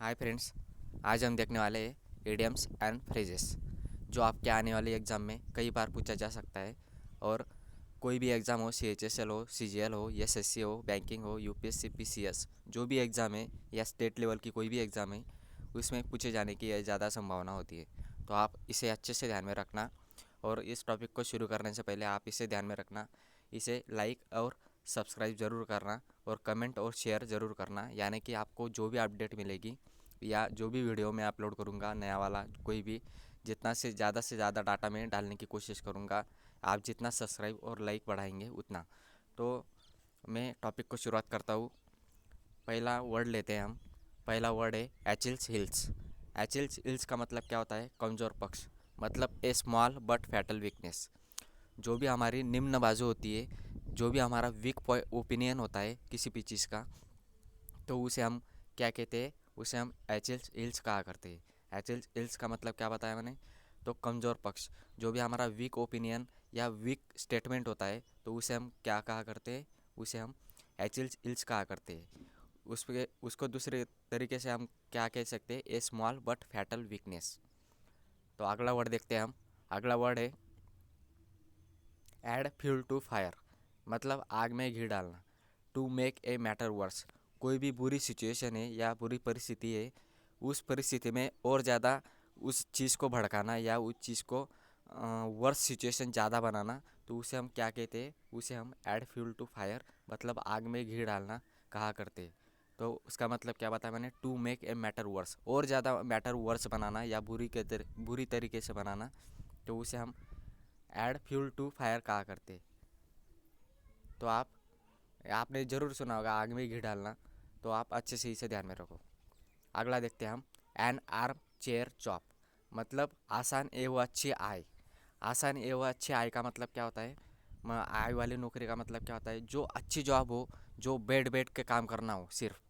Hi friends, आज हम देखने वाले हैं इडियम्स एंड फ्रेजेस जो आपके आने वाले एग्ज़ाम में कई बार पूछा जा सकता है। और कोई भी एग्ज़ाम हो, CHSL हो, CGL हो, SSC हो, बैंकिंग हो, UPSC PCS, जो भी एग्ज़ाम है या स्टेट लेवल की कोई भी एग्ज़ाम है उसमें पूछे जाने की ज़्यादा संभावना होती है। तो आप इसे अच्छे से ध्यान में रखना। और इस टॉपिक को शुरू करने से पहले आप इसे ध्यान में रखना, इसे लाइक और सब्सक्राइब ज़रूर करना और कमेंट और शेयर ज़रूर करना। यानी कि आपको जो भी अपडेट मिलेगी या जो भी वीडियो मैं अपलोड करूँगा नया वाला कोई भी, जितना से ज़्यादा डाटा मैं डालने की कोशिश करूँगा। आप जितना सब्सक्राइब और लाइक बढ़ाएंगे उतना। तो मैं टॉपिक को शुरुआत करता हूँ। पहला वर्ड लेते हैं हम। पहला वर्ड है एचिल्स हिल्स। एचिल्स हिल्स का मतलब क्या होता है? कमज़ोर पक्ष, मतलब ए स्मॉल बट फैटल वीकनेस। जो भी हमारी निम्न बाजू होती है, जो भी हमारा वीक ओपिनियन होता है किसी भी चीज़ का, तो उसे हम क्या कहते हैं? उसे हम एचिल्स हिल्स कहा करते हैं। एचिल्स हिल्स का मतलब क्या बताया मैंने? तो कमज़ोर पक्ष, जो भी हमारा वीक ओपिनियन या वीक स्टेटमेंट होता है, तो उसे हम क्या कहा करते हैं? उसे हम एचिल्स हिल्स कहा करते हैं। उसको दूसरे तरीके से हम क्या कह सकते हैं? A small but fatal weakness. तो अगला वर्ड देखते हैं हम। अगला वर्ड है ऐड फ्यूल टू फायर, मतलब आग में घी डालना। To make a matter worse, कोई भी बुरी सिचुएशन है या बुरी परिस्थिति है, उस परिस्थिति में और ज़्यादा उस चीज़ को भड़काना या उस चीज़ को वर्स सिचुएशन ज़्यादा बनाना, तो उसे हम क्या कहते हैं? उसे हम ऐड फ्यूल टू फायर, मतलब आग में घी डालना कहा करते हैं। तो उसका मतलब क्या बताया मैंने? To make a matter worse, और ज़्यादा मैटर वर्स बनाना या बुरी तरीके से बनाना, तो उसे हम ऐड फ्यूल टू फायर कहा करते हैं। तो आपने ज़रूर सुना होगा आग में घी डालना, तो आप अच्छे से इसे ध्यान में रखो। अगला देखते हैं हम। एन आर्म चेयर जॉब, मतलब आसान एवं अच्छी आय। आसान एवं अच्छी आय का मतलब क्या होता है? आय वाली नौकरी का मतलब क्या होता है? जो अच्छी जॉब हो, जो बैठ के काम करना हो, सिर्फ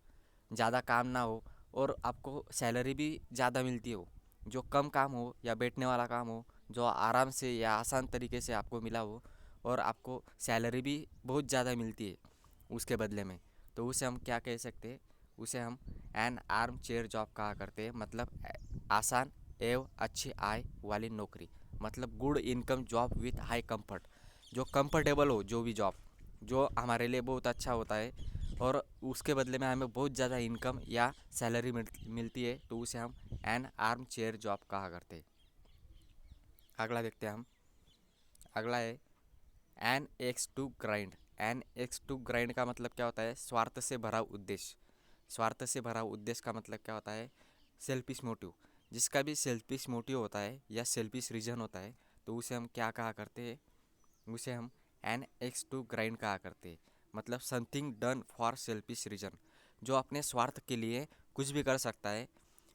ज़्यादा काम ना हो, और आपको सैलरी भी ज़्यादा मिलती हो। जो कम काम हो या बैठने वाला काम हो, जो आराम से या आसान तरीके से आपको मिला हो, और आपको सैलरी भी बहुत ज़्यादा मिलती है उसके बदले में, तो उसे हम क्या कह सकते हैं? उसे हम एन आर्म चेयर जॉब कहा करते हैं। मतलब आसान एवं अच्छी आय वाली नौकरी, मतलब good income job with high comfort. जो कंफर्टेबल हो, जो भी जॉब जो हमारे लिए बहुत अच्छा होता है और उसके बदले में हमें बहुत ज़्यादा इनकम या सैलरी मिलती है, तो उसे हम एन आर्म चेयर जॉब कहा करते हैं। अगला देखते हैं हम। अगला है an axe to grind. An axe to grind का मतलब क्या होता है? स्वार्थ से भरा उद्देश्य। स्वार्थ से भरा उद्देश्य का मतलब क्या होता है? Selfish motive. जिसका भी सेल्फिश मोटिव होता है या सेल्फिश रीजन होता है, तो उसे हम क्या कहा करते हैं? उसे हम एन एक्स टू ग्राइंड कहा करते हैं। मतलब something done for selfish reason, जो अपने स्वार्थ के लिए कुछ भी कर सकता है,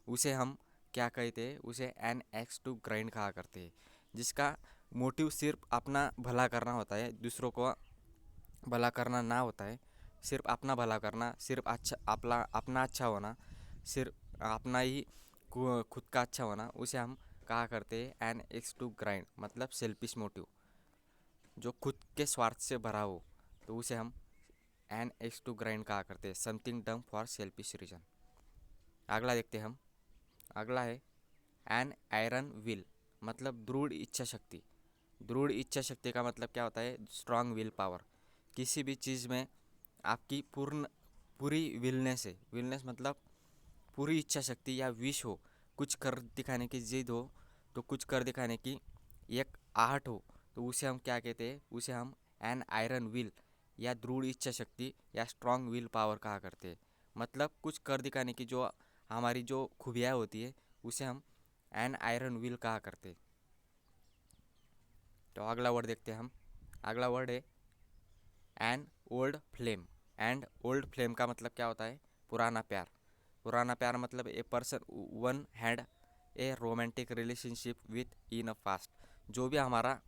उसे हम क्या कहते हैं? उसे एन एक्स टू ग्राइंड कहा करते हैं। जिसका मोटिव सिर्फ अपना भला करना होता है, दूसरों को भला करना ना होता है। सिर्फ अपना भला करना, सिर्फ अच्छा अपना अच्छा होना, सिर्फ अपना ही खुद का अच्छा होना, उसे हम कहा करते हैं एन एक्स टू ग्राइंड, मतलब सेल्फिश मोटिव, जो खुद के स्वार्थ से भरा हो, तो उसे हम एन एक्स टू ग्राइंड कहा करते हैं। Something done for selfish reason. अगला देखते हैं हम। अगला है एन आयरन विल, मतलब दृढ़ इच्छा शक्ति। दृढ़ इच्छा शक्ति का मतलब क्या होता है? Strong will power. किसी भी चीज़ में आपकी पूरी विलनेस है। विलनेस मतलब पूरी इच्छा शक्ति या विश हो, कुछ कर दिखाने की जिद हो, तो कुछ कर दिखाने की एक आहट हो, तो उसे हम क्या कहते हैं? उसे हम एन आयरन विल या दृढ़ इच्छा शक्ति या स्ट्रांग विल पावर कहा करते हैं। मतलब कुछ कर दिखाने की जो हमारी जो खूबियाँ होती है, उसे हम एन आयरन विल कहा करते हैं। तो अगला वर्ड देखते हैं हम। अगला वर्ड है an old flame. And old flame का मतलब क्या होता है? पुराना प्यार। पुराना प्यार मतलब ए person one had a romantic relationship with in a past. जो भी हमारा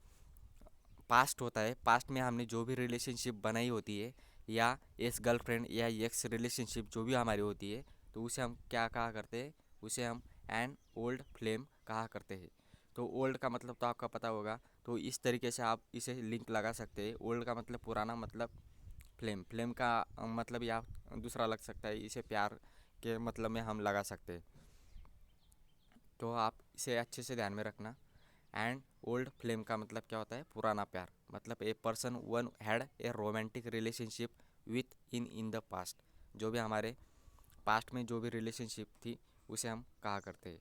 पास्ट होता है, पास्ट में हमने जो भी रिलेशनशिप बनाई होती है, या एक्स गर्लफ्रेंड या एक्स रिलेशनशिप जो भी हमारी होती है, तो उसे हम क्या कहा करते हैं? उसे हम एन ओल्ड फ्लेम कहा करते हैं। तो ओल्ड का मतलब तो आपका पता होगा, तो इस तरीके से आप इसे लिंक लगा सकते हैं। ओल्ड का मतलब पुराना, मतलब फ्लेम। फ्लेम का मतलब या दूसरा लग सकता है, इसे प्यार के मतलब में हम लगा सकते हैं। तो आप इसे अच्छे से ध्यान में रखना। एंड ओल्ड फ्लेम का मतलब क्या होता है? पुराना प्यार। मतलब ए person one had a romantic relationship with in the past. जो भी हमारे पास्ट में जो भी रिलेशनशिप थी उसे हम कहा करते हैं।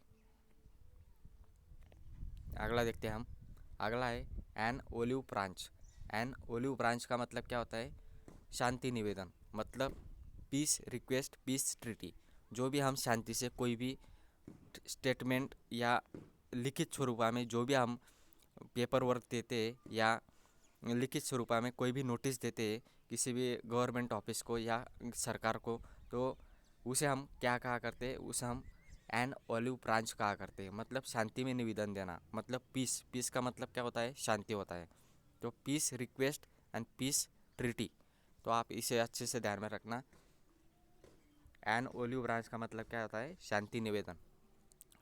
अगला देखते हैं हम। अगला है an olive branch. An olive branch का मतलब क्या होता है? शांति निवेदन। मतलब पीस रिक्वेस्ट, पीस ट्रीटी। जो भी हम शांति से कोई भी स्टेटमेंट या लिखित स्वरूप में जो भी हम पेपर वर्क देते हैं या लिखित स्वरूप में कोई भी नोटिस देते हैं किसी भी गवर्नमेंट ऑफिस को या सरकार को, तो उसे हम क्या कहा करते हैं? उसे हम एन ओलिव ब्रांच कहा करते हैं। मतलब शांति में निवेदन देना। मतलब पीस, पीस का मतलब क्या होता है? शांति होता है। तो peace request and peace treaty. तो आप इसे अच्छे से ध्यान में रखना। एन ओलिव ब्रांच का मतलब क्या होता है? शांति निवेदन।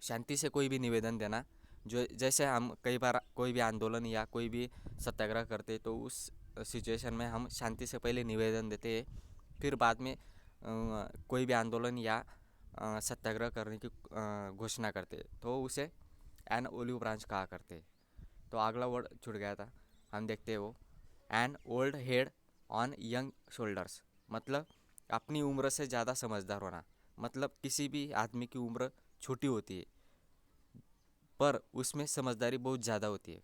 शांति से कोई भी निवेदन देना। जो जैसे हम कई बार कोई भी आंदोलन या कोई भी सत्याग्रह करते तो उस सिचुएशन में हम शांति से पहले निवेदन देते हैं, फिर बाद में कोई भी आंदोलन या सत्याग्रह करने की घोषणा करते, तो उसे एन ओलिव ब्रांच कहा करते। तो अगला वर्ड छूट गया था, हम देखते हैं वो N old head on young shoulders. मतलब अपनी उम्र से ज़्यादा समझदार होना। मतलब किसी भी आदमी की उम्र छोटी होती है पर उसमें समझदारी बहुत ज़्यादा होती है।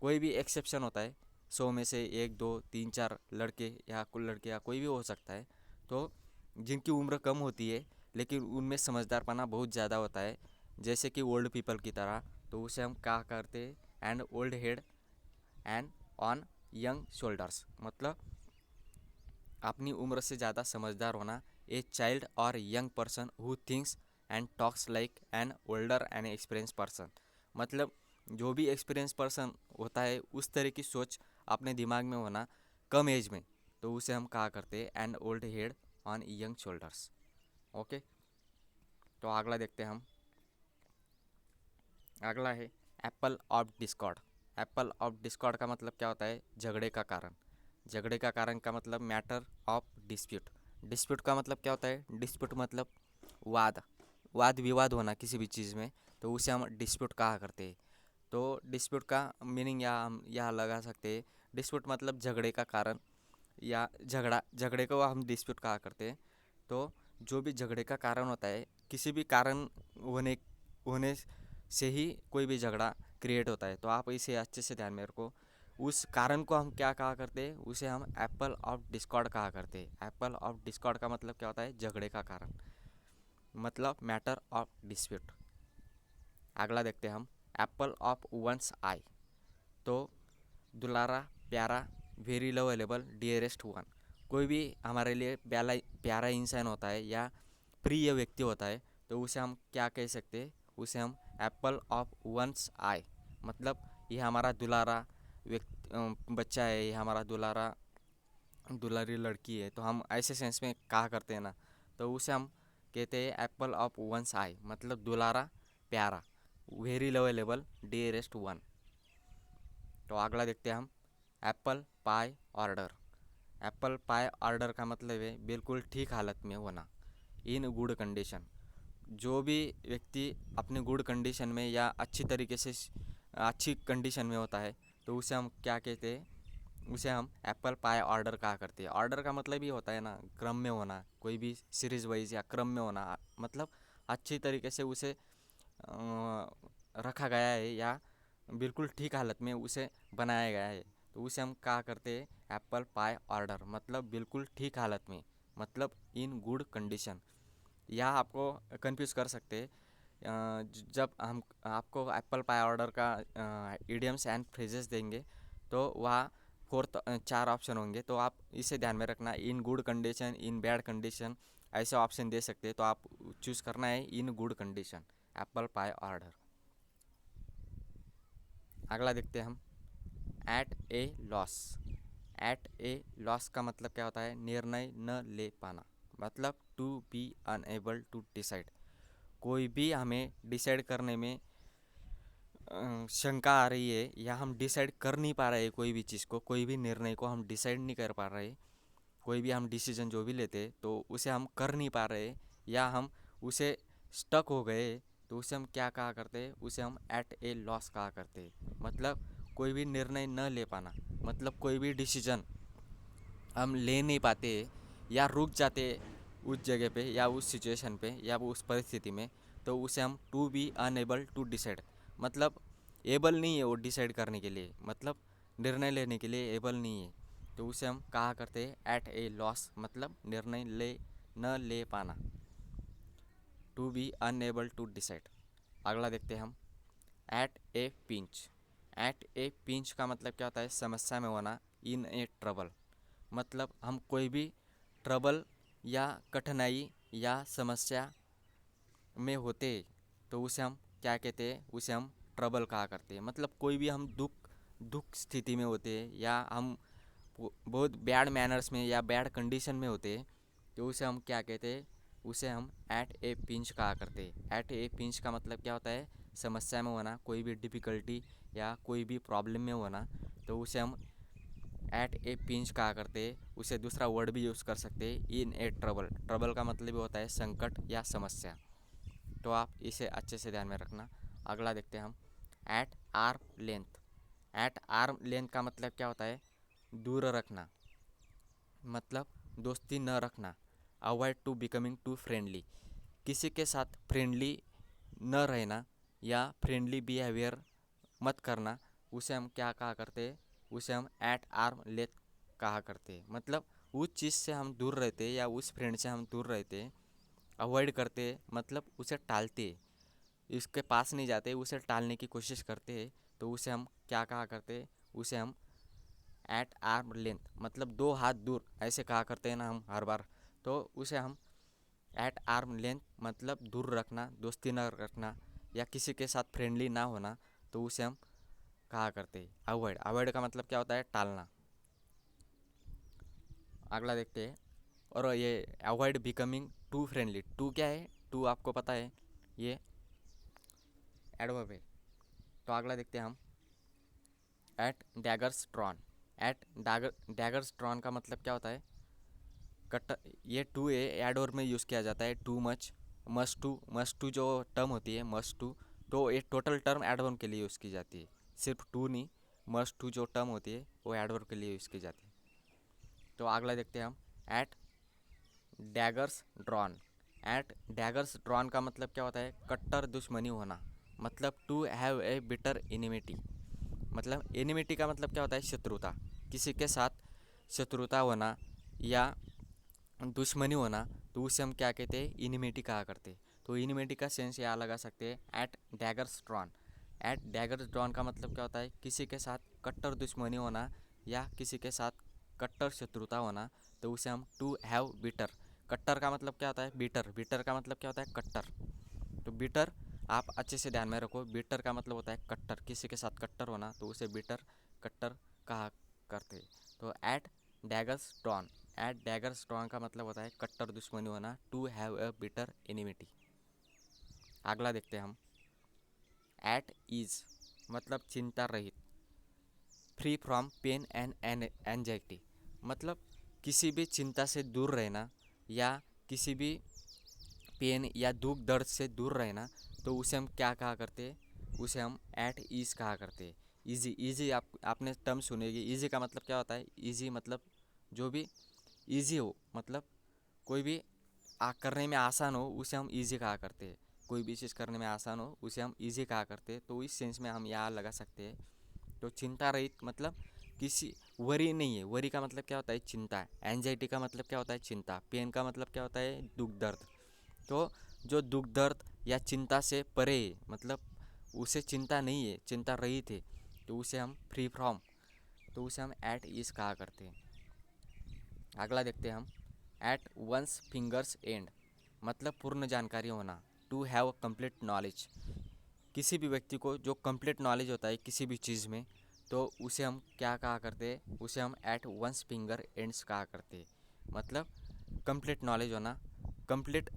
कोई भी एक्सेप्शन होता है, 100 में से 1 2 3 4 लड़के या कुल लड़के या कोई भी हो सकता है, तो जिनकी उम्र कम होती है लेकिन उनमें समझदारपना बहुत ज़्यादा होता है, जैसे कि ओल्ड पीपल की तरह, तो उसे हम क्या करते हैं? And old head and on young shoulders. मतलब अपनी उम्र से ज़्यादा समझदार होना। ए चाइल्ड और young person who thinks and talks like an older and experience person. मतलब जो भी एक्सपीरियंस पर्सन होता है उस तरह की सोच अपने दिमाग में होना कम एज में, तो उसे हम कहा करते हैं N old head on young shoulders. Okay, तो अगला देखते हैं हम। अगला है Apple of Discord. Apple of Discord का मतलब क्या होता है? झगड़े का कारण। झगड़े का कारण का मतलब मैटर ऑफ डिस्प्यूट। डिस्प्यूट का मतलब क्या होता है? डिस्प्यूट मतलब वाद, वाद विवाद होना किसी भी चीज़ में, तो उसे हम डिस्प्यूट कहा करते हैं। तो डिस्प्यूट का मीनिंग या हम यहाँ लगा सकते हैं, डिस्प्यूट मतलब झगड़े का कारण या झगड़े को हम डिस्प्यूट कहा करते हैं। तो जो भी झगड़े का कारण होता है, किसी भी कारण होने से ही कोई भी झगड़ा क्रिएट होता है, तो आप इसे अच्छे से ध्यान में रखो। उस कारण को हम क्या कहा करते हैं? उसे हम एप्पल ऑफ डिस्कॉर्ड कहा करते हैं। एप्पल ऑफ डिस्कॉर्ड का मतलब क्या होता है? झगड़े का कारण, मतलब मैटर ऑफ डिस्प्यूट। अगला देखते हैं हम, एप्पल ऑफ वंस आई। तो दुलारा, प्यारा, वेरी लवेलेबल, डियरेस्ट वन। कोई भी हमारे लिए प्यारा प्यारा इंसान होता है या प्रिय व्यक्ति होता है, तो उसे हम क्या कह सकते हैं? उसे हम एप्पल ऑफ वंस आई। मतलब ये हमारा दुलारा बच्चा है, ये हमारा दुलारा दुलारी लड़की है, तो हम ऐसे सेंस में कहा करते हैं ना, तो उसे हम कहते हैं एप्पल ऑफ वंस आई। मतलब दुलारा, प्यारा, वेरी लवेलेबल, डियरेस्ट वन। तो अगला देखते हैं हम, apple pie order. Apple pie order का मतलब है बिल्कुल ठीक हालत में होना, इन गुड कंडीशन। जो भी व्यक्ति अपने गुड कंडीशन में या अच्छी तरीके से अच्छी कंडीशन में होता है, तो उसे हम क्या कहते हैं? उसे हम एप्पल पाई ऑर्डर कहा करते हैं। ऑर्डर का मतलब ये होता है ना, क्रम में होना, कोई भी सीरीज वाइज या क्रम में होना। मतलब अच्छी तरीके से उसे रखा गया है या बिल्कुल ठीक हालत में उसे बनाया गया है, तो उसे हम कहा करते हैं एप्पल पाई ऑर्डर। मतलब बिल्कुल ठीक हालत में, मतलब इन गुड कंडीशन। या आपको कंफ्यूज कर सकते हैं, जब हम आपको एप्पल पाई ऑर्डर का इडियम्स एंड फ्रेजेस देंगे, तो वहाँ 4 ऑप्शन होंगे, तो आप इसे ध्यान में रखना। In good condition, in bad condition, ऐसे ऑप्शन दे सकते हैं, तो आप चूज़ करना है in good condition, apple pie order. अगला देखते हैं हम, at a loss. At a loss का मतलब क्या होता है? निर्णय न ले पाना। मतलब to be unable to decide. कोई भी हमें डिसाइड करने में शंका आ रही है या हम डिसाइड कर नहीं पा रहे, कोई भी चीज़ को, कोई भी निर्णय को हम डिसाइड नहीं कर पा रहे, कोई भी हम डिसीजन जो भी लेते तो उसे हम कर नहीं पा रहे, या हम उसे स्टक हो गए तो उसे हम क्या कहा करते, उसे हम एट ए लॉस कहा करते। मतलब कोई भी निर्णय न ले पाना, मतलब कोई भी डिसीजन हम ले नहीं पाते या रुक जाते उस जगह पे या उस सिचुएशन पे या वो उस परिस्थिति में, तो उसे हम to be unable to decide, मतलब एबल नहीं है वो डिसाइड करने के लिए, मतलब निर्णय लेने के लिए एबल नहीं है, तो उसे हम कहा करते हैं एट ए लॉस, मतलब निर्णय न ले पाना, to be unable to decide. अगला देखते हैं हम, at a pinch. At a pinch का मतलब क्या होता है, समस्या में होना, इन ए ट्रबल, मतलब हम कोई भी ट्रबल या कठिनाई या समस्या में होते तो उसे हम क्या कहते हैं, उसे हम ट्रबल कहा करते हैं। मतलब कोई भी हम दुख स्थिति में होते हैं या हम बहुत बैड मैनर्स में या बैड कंडीशन में होते हैं तो उसे हम क्या कहते हैं, उसे हम एट ए पिंच कहा करते हैं। एट ए पिंच का मतलब क्या होता है, समस्या में होना, कोई भी डिफ़िकल्टी या कोई भी प्रॉब्लम में होना, तो उसे हम एट ए पिंच कहा करते हैं। उसे दूसरा वर्ड भी यूज़ कर सकते हैं, इन ए ट्रबल। ट्रबल का मतलब होता है संकट या समस्या, तो आप इसे अच्छे से ध्यान में रखना। अगला देखते हैं हम, at arm length. At arm length का मतलब क्या होता है, दूर रखना, मतलब दोस्ती न रखना। Avoid to becoming too friendly, किसी के साथ फ्रेंडली न रहना या फ्रेंडली बिहेवियर मत करना, उसे हम क्या कहा करते हैं, उसे हम एट आर्म लेंथ कहा करते हैं। मतलब उस चीज़ से हम दूर रहते या उस फ्रेंड से हम दूर रहते, अवॉइड करते, मतलब उसे टालते, इसके पास नहीं जाते, उसे टालने की कोशिश करते हैं, तो उसे हम क्या कहा करते, उसे हम एट आर्म लेंथ, मतलब 2 हाथ दूर ऐसे कहा करते हैं ना हम हर बार, तो उसे हम एट आर्म लेंथ मतलब दूर रखना, दोस्ती न रखना या किसी के साथ फ्रेंडली ना होना, तो उसे हम कहा करते हैं अवॉइड। अवॉइड का मतलब क्या होता है, टालना। अगला देखते हैं, और ये avoid becoming too friendly, too क्या है, टू आपको पता है ये एडवर्ब है। तो अगला देखते हैं हम, at daggers drawn. At daggers drawn का मतलब क्या होता है, कट, ये टू ए एडवर्ब में यूज़ किया जाता है, टू मच, मस्ट टू जो टर्म होती है मस्ट टू, तो ये टोटल टर्म एडवर्ब के लिए यूज़ की जाती है, सिर्फ टू नहीं, मस्ट टू जो टर्म होती है वो एडवर्ब के लिए यूज़ की जाती है। तो अगला देखते हैं हम, at daggers drawn. At daggers drawn का मतलब क्या होता है, कट्टर दुश्मनी होना, मतलब to have a bitter enmity, मतलब एनिमिटी का मतलब क्या होता है, शत्रुता, किसी के साथ शत्रुता होना या दुश्मनी होना, तो उसे हम क्या कहते हैं, इनिमिटी कहा करते हैं। तो इनिमिटी का सेंस यहाँ लगा सकते हैं at daggers drawn. At daggers drawn का मतलब क्या होता है, किसी के साथ कट्टर दुश्मनी होना या किसी के साथ कट्टर शत्रुता होना, तो उसे हम टू हैव बिटर। कट्टर का मतलब क्या होता है, बिटर, बिटर का मतलब क्या होता है, कट्टर। तो बिटर आप अच्छे से ध्यान में रखो, बिटर का मतलब होता है कट्टर, किसी के साथ कट्टर होना, तो उसे बिटर कट्टर कहा करते। तो at daggers drawn, at daggers drawn का मतलब होता है कट्टर दुश्मनी होना, to have a bitter enmity. अगला देखते हैं हम, एट ईज मतलब चिंता रहित, free from pain and anxiety, मतलब किसी भी चिंता से दूर रहना या किसी भी पेन या दुख दर्द से दूर रहना, तो उसे हम क्या कहा करते हैं, उसे हम एट ईज कहा करते हैं। ईजी, ईजी आपने टर्म सुनेगी, ईजी का मतलब क्या होता है, ईजी मतलब जो भी ईजी हो, मतलब कोई भी करने में आसान हो उसे हम ईजी कहा करते हैं। कोई भी चीज़ करने में आसान हो उसे हम ईजी कहा करते हैं, तो इस सेंस में हम यहाँ लगा सकते हैं। तो चिंता रहित मतलब किसी वरी नहीं है, वरी का मतलब क्या होता है, चिंता। एंजाइटी का मतलब क्या होता है, चिंता। पेन का मतलब क्या होता है, दुख दर्द। तो जो दुख दर्द या चिंता से परे है, मतलब उसे चिंता नहीं है, चिंता रहित है, तो उसे हम फ्री फ्रॉम, तो उसे हम एट ईज कहा करते हैं। अगला देखते हैं हम, एट वंस फिंगर्स एंड मतलब पूर्ण जानकारी होना, टू हैव कंप्लीट नॉलेज, किसी भी व्यक्ति को जो कंप्लीट नॉलेज होता है किसी भी चीज़ में, तो उसे हम क्या कहा करते हैं, उसे हम एट वंस फिंगर एंड्स कहा करते हैं। मतलब कंप्लीट नॉलेज होना, कंप्लीट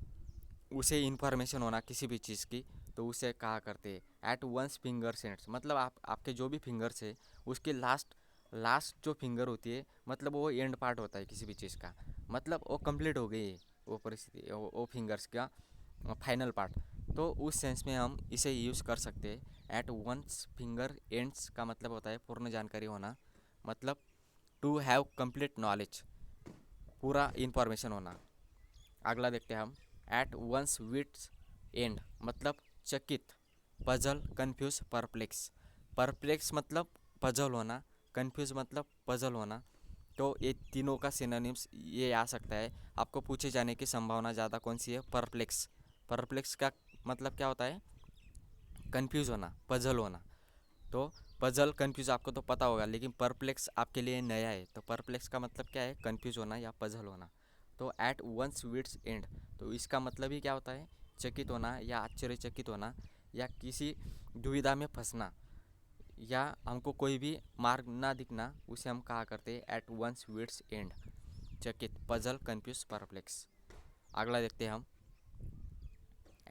उसे इन्फॉर्मेशन होना किसी भी चीज़ की, तो उसे कहा करते हैं एट वंस फिंगर्स एंड्स, मतलब आपके जो भी फिंगर्स है उसके लास्ट लास्ट जो फिंगर होती है, मतलब वो एंड पार्ट होता है किसी भी चीज़ का, मतलब वो कंप्लीट हो गई है, वो परिस्थिति, वो फिंगर्स का फाइनल पार्ट। तो उस सेंस में हम इसे यूज़ कर सकते हैं। एट वंस फिंगर एंड्स का मतलब होता है पूर्ण जानकारी होना, मतलब टू हैव कंप्लीट नॉलेज, पूरा इंफॉर्मेशन होना। अगला देखते हैं हम। एट वंस विट्स एंड मतलब चकित, पजल, कन्फ्यूज, परप्लेक्स। परप्लेक्स मतलब पजल होना, कन्फ्यूज मतलब पजल होना। तो ये तीनों का सिनोनिम्स ये आ सकता है। आपको पूछे जाने की संभावना ज़्यादा कौन सी है? परप्लेक्स। परप्लेक्स का मतलब क्या होता है? कन्फ्यूज होना, पजल होना। तो पजल कन्फ्यूज आपको तो पता होगा, लेकिन परप्लेक्स आपके लिए नया है। तो परप्लेक्स का मतलब क्या है? कन्फ्यूज होना या पजल होना। तो एट वंस विट्स एंड, तो इसका मतलब ही क्या होता है? चकित होना या आश्चर्यचकित होना या किसी दुविधा में फंसना या हमको कोई भी मार्ग ना दिखना, उसे हम कहा करते हैं एट वंस विट्स एंड। चकित, पजल, कन्फ्यूज, परप्लेक्स। अगला देखते हैं हम।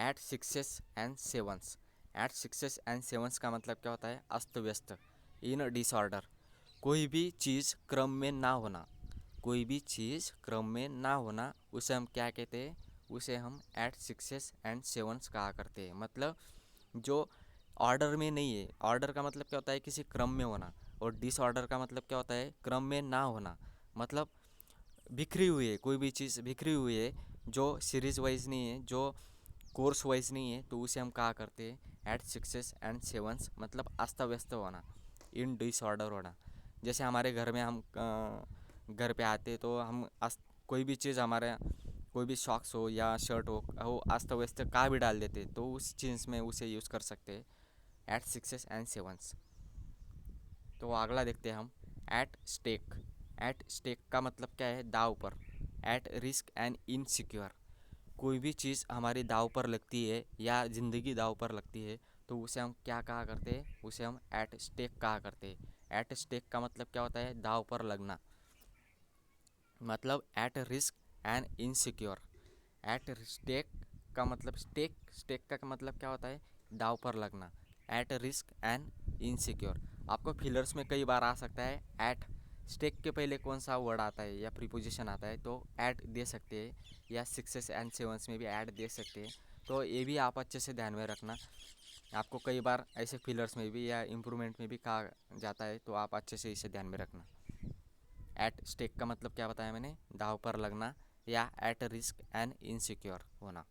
At sixes and sevens. At sixes and sevens का मतलब क्या होता है? अस्त व्यस्त, इन डिसऑर्डर। कोई भी चीज़ क्रम में ना होना, कोई भी चीज़ क्रम में ना होना, उसे हम क्या कहते हैं? उसे हम एट सिक्सेस एंड सेवंस कहा करते हैं। मतलब जो ऑर्डर में नहीं है। ऑर्डर का मतलब क्या होता है? किसी क्रम में होना। और डिसऑर्डर का मतलब क्या होता है? क्रम में ना होना। मतलब बिखरी हुई है, कोई भी चीज़ बिखरी हुई है, जो सीरीज वाइज नहीं है, जो कोर्स वाइज नहीं है, तो उसे हम कहा करते हैं एट सिक्सेस एंड सेवंस, मतलब अस्त व्यस्त होना, इन डिसऑर्डर होना। जैसे हमारे घर में हम घर पे आते तो हम कोई भी चीज़ हमारे, कोई भी सॉक्स हो या शर्ट हो, वो अस्त व्यस्त कहाँ भी डाल देते, तो उस चीज़ में उसे यूज़ कर सकते हैं एट सिक्सेस एंड सेवंस। तो अगला देखते हैं हम। At stake. एट स्टेक का मतलब क्या है? दाव पर। एट रिस्क एंड इनसिक्योर, कोई भी चीज़ हमारी दाव पर लगती है या ज़िंदगी दाव पर लगती है, तो उसे हम क्या कहा करते हैं? उसे हम एट स्टेक कहा करते हैं। एट स्टेक का मतलब क्या होता है? दाव पर लगना, मतलब at risk and insecure. At stake का मतलब स्टेक, स्टेक का मतलब क्या होता है? दाव पर लगना। Eight risk and insecure. आपको फिलर्स में कई बार आ सकता है एट। स्टेक के पहले कौन सा वर्ड आता है या प्रीपोजिशन आता है, तो ऐट दे सकते हैं, या सिक्सेस एंड सेवंस में भी ऐट दे सकते हैं। तो ये भी आप अच्छे से ध्यान में रखना। आपको कई बार ऐसे फिलर्स में भी या इम्प्रूवमेंट में भी कहा जाता है, तो आप अच्छे से इसे ध्यान में रखना। एट स्टेक का मतलब क्या बताया मैंने? दाव पर लगना या एट रिस्क एंड इनसिक्योर होना।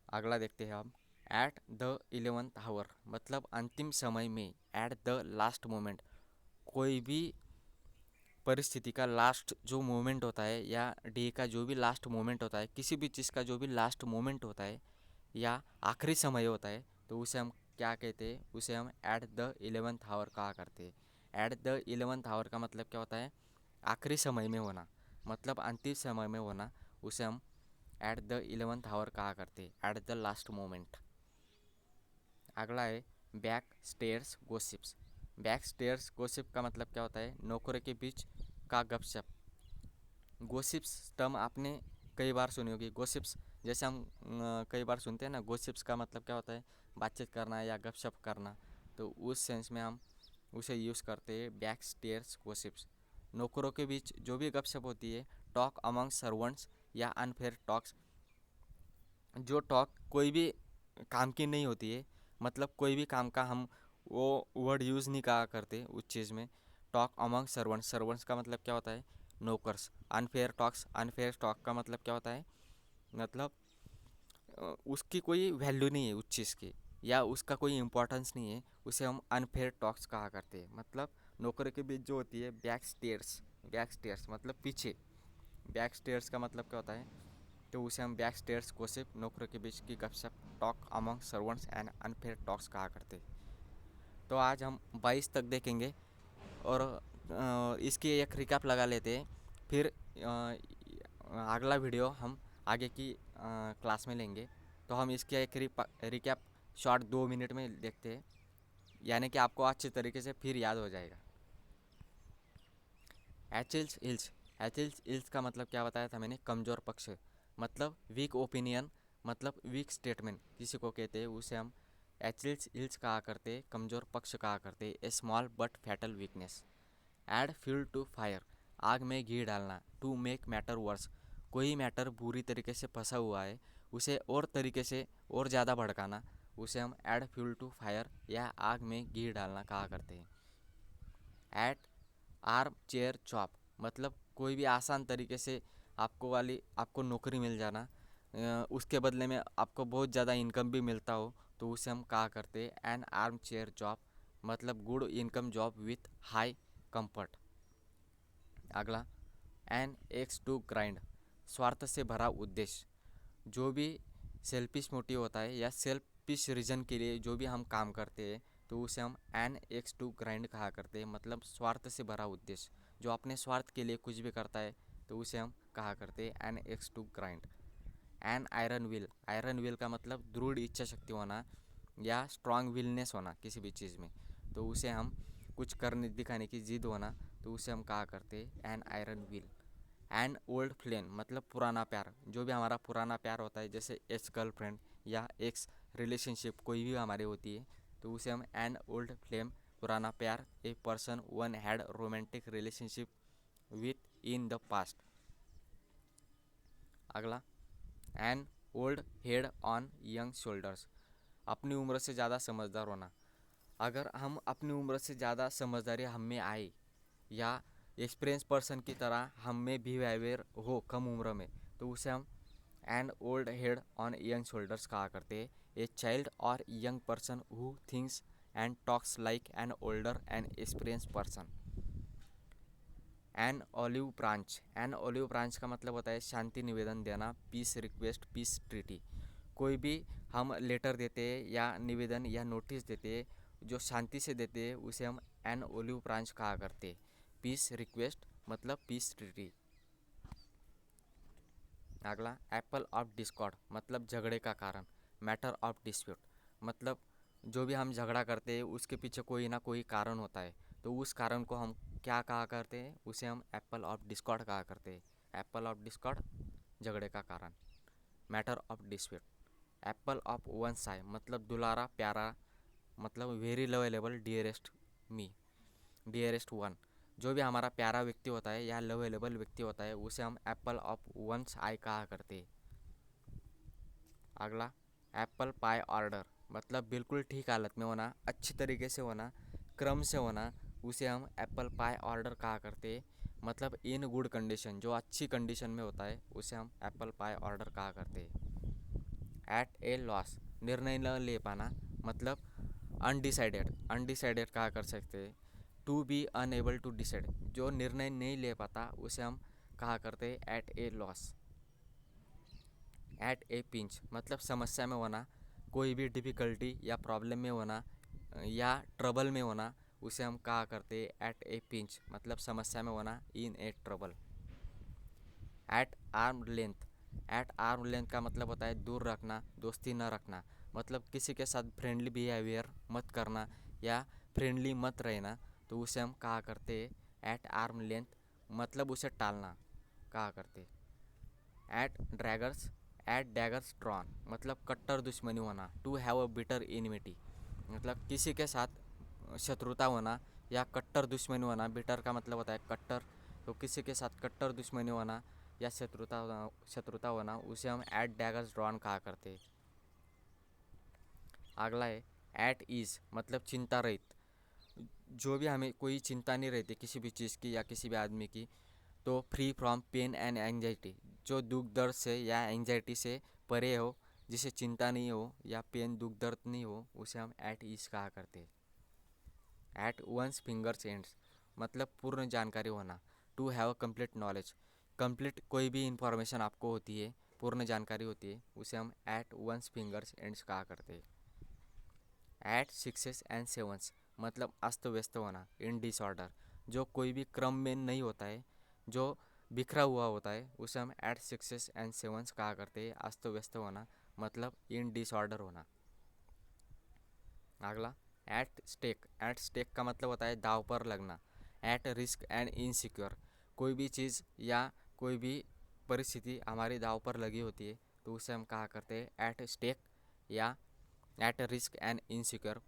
अगला देखते हैं हम। एट द 11th आवर मतलब अंतिम समय में। एट द लास्ट मोमेंट, कोई भी परिस्थिति का लास्ट जो मोमेंट होता है या डे का जो भी लास्ट मोमेंट होता है, किसी भी चीज़ का जो भी लास्ट मोमेंट होता है या आखिरी समय होता है, तो उसे हम क्या कहते हैं? उसे हम एट द 11th आवर कहा करते हैं। एट द 11th आवर का मतलब क्या होता है? आखिरी समय में होना, मतलब अंतिम समय में होना, उसे हम एट द 11th आवर कहा करते हैं, एट द लास्ट मोमेंट। अगला है back stairs gossips. Back stairs gossip का मतलब क्या होता है? नौकरों के बीच का गपशप। गोसिप्स टर्म आपने कई बार सुनी होगी। गोसिप्स जैसे हम कई बार सुनते हैं ना, गोसिप्स का मतलब क्या होता है? बातचीत करना या गपशप करना। तो उस सेंस में हम उसे यूज़ करते हैं बैक स्टेयर्स गोसिप्स। नौकरों के बीच जो भी गपशप होती है, टॉक अमंग सर्वेंट्स या अनफेयर टॉक्स। जो टॉक कोई भी काम की नहीं होती है, मतलब कोई भी काम का हम वो वर्ड यूज़ नहीं कहा करते उस चीज़ में। टॉक अमंग सर्वेंट्स, सर्वेंट्स का मतलब क्या होता है? नौकर्स। अनफेयर टॉक्स, अनफेयर टॉक का मतलब क्या होता है? मतलब उसकी कोई वैल्यू नहीं है उस चीज़ की, या उसका कोई इम्पोर्टेंस नहीं है, उसे हम अनफेयर टॉक्स कहा करते हैं। मतलब नौकरों के बीच जो होती है बैक स्टेयर्स, बैक स्टेयर्स मतलब पीछे। बैक स्टेयर्स का मतलब क्या होता है? तो उसे हम बैक स्टेयर्स गॉसिप, नौकरों के बीच की गपशप, talk among servants and unfair talks कहा करते हैं। तो आज हम 22 तक देखेंगे और इसकी एक रिकैप लगा लेते हैं। फिर अगला वीडियो हम आगे की क्लास में लेंगे। तो हम इसकी एक रिकैप शॉर्ट 2 मिनट में देखते हैं, यानी कि आपको अच्छे तरीके से फिर याद हो जाएगा। एचिल्स हिल्स। एचिल्स हिल्स का मतलब क्या बताया था मैंने? कमज़ोर पक्ष, मतलब वीक ओपिनियन, मतलब वीक स्टेटमेंट किसी को कहते हैं, उसे हम एचिल्स हिल्स कहा करते हैं, कमज़ोर पक्ष कहा करते हैं। A small but fatal weakness. Add fuel to fire, आग में घी डालना। टू मेक मैटर वर्स, कोई मैटर बुरी तरीके से फंसा हुआ है उसे और तरीके से और ज़्यादा भड़काना, उसे हम ऐड फ्यूल टू फायर या आग में घी डालना कहा करते हैं। ऐट आर्म चेयर जॉब मतलब कोई भी आसान तरीके से आपको नौकरी मिल जाना, उसके बदले में आपको बहुत ज़्यादा इनकम भी मिलता हो, तो उसे हम कहा करते हैं एन आर्म चेयर जॉब मतलब good income job with high comfort. अगला एन एक्स टू ग्राइंड स्वार्थ से भरा उद्देश्य। जो भी सेल्फिश मोटिव होता है या सेल्फिश रीजन के लिए जो भी हम काम करते हैं तो उसे हम एन एक्स टू ग्राइंड कहा करते हैं मतलब स्वार्थ से भरा उद्देश्य। जो अपने स्वार्थ के लिए कुछ भी करता है तो उसे हम कहा करते हैं an axe to grind. An iron will का मतलब दृढ़ इच्छा शक्ति होना या स्ट्रांग विलनेस होना किसी भी चीज़ में, तो उसे हम कुछ करने दिखाने की जिद होना, तो उसे हम कहा करते हैं N iron will. An old flame मतलब पुराना प्यार। जो भी हमारा पुराना प्यार होता है जैसे एक्स गर्लफ्रेंड या एक्स रिलेशनशिप कोई भी हमारी होती है तो उसे हम एन ओल्ड फ्लेम पुराना प्यार a person one had romantic relationship with in the past. अगला an old head on young shoulders अपनी उम्र से ज़्यादा समझदार होना। अगर हम अपनी उम्र से ज़्यादा समझदारी हम में आए या एक्सपीरियंस पर्सन की तरह हम में बिहेवियर हो कम उम्र में तो उसे हम an old head on young shoulders कहा करते हैं। ए चाइल्ड और young person who thinks and talks like an older and experience person. An olive branch का मतलब होता है शांति निवेदन देना, पीस रिक्वेस्ट, पीस ट्रीटी। कोई भी हम लेटर देते हैं या निवेदन या नोटिस देते हैं जो शांति से देते हैं उसे हम एन ओलिव ब्रांच कहा करते हैं। पीस रिक्वेस्ट मतलब पीस ट्रीटी। अगला एप्पल ऑफ डिस्कॉर्ड मतलब झगड़े का कारण, मैटर ऑफ डिस्प्यूट मतलब जो भी हम झगड़ा करते हैं उसके पीछे कोई ना कोई कारण होता है तो उस कारण को हम क्या कहा करते हैं, उसे हम एप्पल ऑफ डिस्कॉर्ड कहा करते हैं। एप्पल ऑफ डिस्कॉर्ड झगड़े का कारण। Matter of dispute Apple of one Sai मतलब दुलारा प्यारा मतलब वेरी लवेलेबल डियरेस्ट मी, डियरेस्ट वन। जो भी हमारा प्यारा व्यक्ति होता है या लवेलेबल व्यक्ति होता है उसे हम एप्पल ऑफ वंस आई कहा करते हैं। अगला एप्पल पाई ऑर्डर मतलब बिल्कुल ठीक हालत में होना, अच्छी तरीके से होना, क्रम से होना, उसे हम एप्पल पाई ऑर्डर कहा करते हैं मतलब इन गुड कंडीशन जो अच्छी कंडीशन में होता है उसे हम एप्पल पाई ऑर्डर कहा करते हैं। एट ए लॉस निर्णय न ले पाना मतलब अनडिसाइडेड कहा कर सकते हैं। To be unable to decide जो निर्णय नहीं ले पाता उसे हम कहा करते हैं at a loss. At a pinch मतलब समस्या में होना, कोई भी डिफ़िकल्टी या प्रॉब्लम में होना या ट्रबल में होना उसे हम कहा करते हैं एट ए पिंच मतलब समस्या में होना, in a trouble. At arm length का मतलब होता है दूर रखना, दोस्ती न रखना मतलब किसी के साथ फ्रेंडली बिहेवियर मत करना या फ्रेंडली मत रहना, तो उसे हम कहा करते हैं एट आर्म लेंथ मतलब उसे टालना कहा करते हैं। एट डैगर्स ड्रॉन मतलब कट्टर दुश्मनी होना, टू हैव अ बिटर इनिमिटी मतलब किसी के साथ शत्रुता होना या कट्टर दुश्मनी होना। बिटर का मतलब होता है कट्टर, तो किसी के साथ कट्टर दुश्मनी होना या शत्रुता होना उसे हम एट डैगर्स ड्रॉन कहा करते हैं। अगला है एट ईज मतलब चिंता रहित। जो भी हमें कोई चिंता नहीं रहती किसी भी चीज़ की या किसी भी आदमी की, तो free from pain and anxiety जो दुख दर्द से या एंजाइटी से परे हो, जिसे चिंता नहीं हो या पेन दुख दर्द नहीं हो, उसे हम एट ईज कहा करते हैं। एट वंस फिंगर्स एंड्स मतलब पूर्ण जानकारी होना, to have complete knowledge complete कोई भी इंफॉर्मेशन आपको होती है, पूर्ण जानकारी होती है, उसे हम एट वंस फिंगर्स एंड्स कहा करते हैं। एट सिक्सेस एंड सेवन्स मतलब अस्त व्यस्त होना, इन डिसऑर्डर जो कोई भी क्रम में नहीं होता है, जो बिखरा हुआ होता है, उसे हम एट सिक्सेस एंड सेवन्स कहा करते हैं। अस्त व्यस्त होना मतलब इन डिसऑर्डर होना। अगला एट स्टेक का मतलब होता है दाव पर लगना। एट रिस्क एंड इनसिक्योर कोई भी चीज़ या कोई भी परिस्थिति हमारी दाव पर लगी होती है तो उसे हम कहा करते हैं एट स्टेक या एट रिस्क एंड इनसिक्योर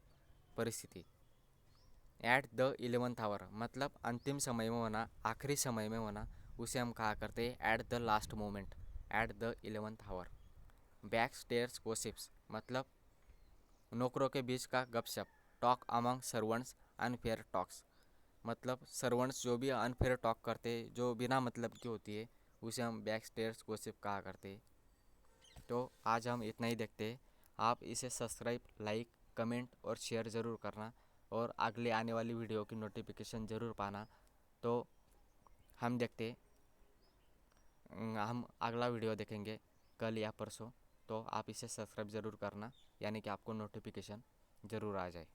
परिस्थिति। एट द 11th आवर मतलब अंतिम समय में होना, आखिरी समय में होना, उसे हम कहा करते हैं at the last moment, at the 11th hour. Back stairs gossips मतलब नौकरों के बीच का गपशप, talk among servants unfair talks मतलब सर्वेंट्स जो भी अनफेयर टॉक करते हैं, जो बिना मतलब की होती है, उसे हम बैक स्टेयर्स गॉसिप कहा करते हैं। तो आज हम इतना ही देखते हैं। आप इसे सब्सक्राइब, लाइक, कमेंट और शेयर ज़रूर करना, और अगले आने वाली वीडियो की नोटिफिकेशन ज़रूर पाना। तो हम देखते हैं, हम अगला वीडियो देखेंगे कल या परसों। तो आप इसे सब्सक्राइब ज़रूर करना, यानी कि आपको नोटिफिकेशन ज़रूर आ जाए।